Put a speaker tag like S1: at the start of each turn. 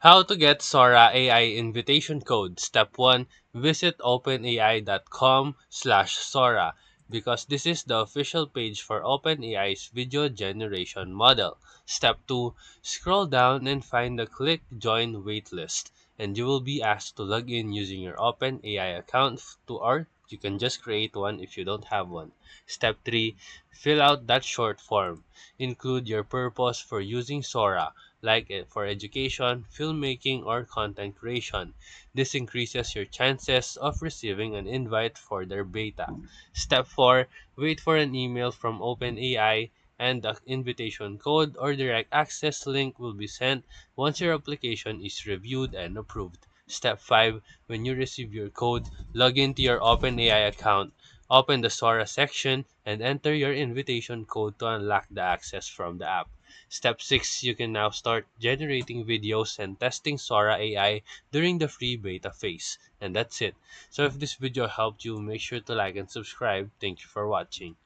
S1: How to get Sora AI invitation code. Step 1. Visit openai.com/Sora because this is the official page for OpenAI's video generation model. Step 2. Scroll down and find the click join waitlist and you will be asked to log in using your OpenAI account or you can just create one if you don't have one. Step 3. Fill out that short form. Include your purpose for using Sora like it for education, filmmaking, or content creation. This increases your chances of receiving an invite for their beta. Step 4. Wait for an email from OpenAI and the invitation code or direct access link will be sent once your application is reviewed and approved. Step 5. When you receive your code, log into your OpenAI account, open the Sora section, and enter your invitation code to unlock the access from the app. Step 6. You can now start generating videos and testing Sora AI during the free beta phase. And that's it. So if this video helped you, make sure to like and subscribe. Thank you for watching.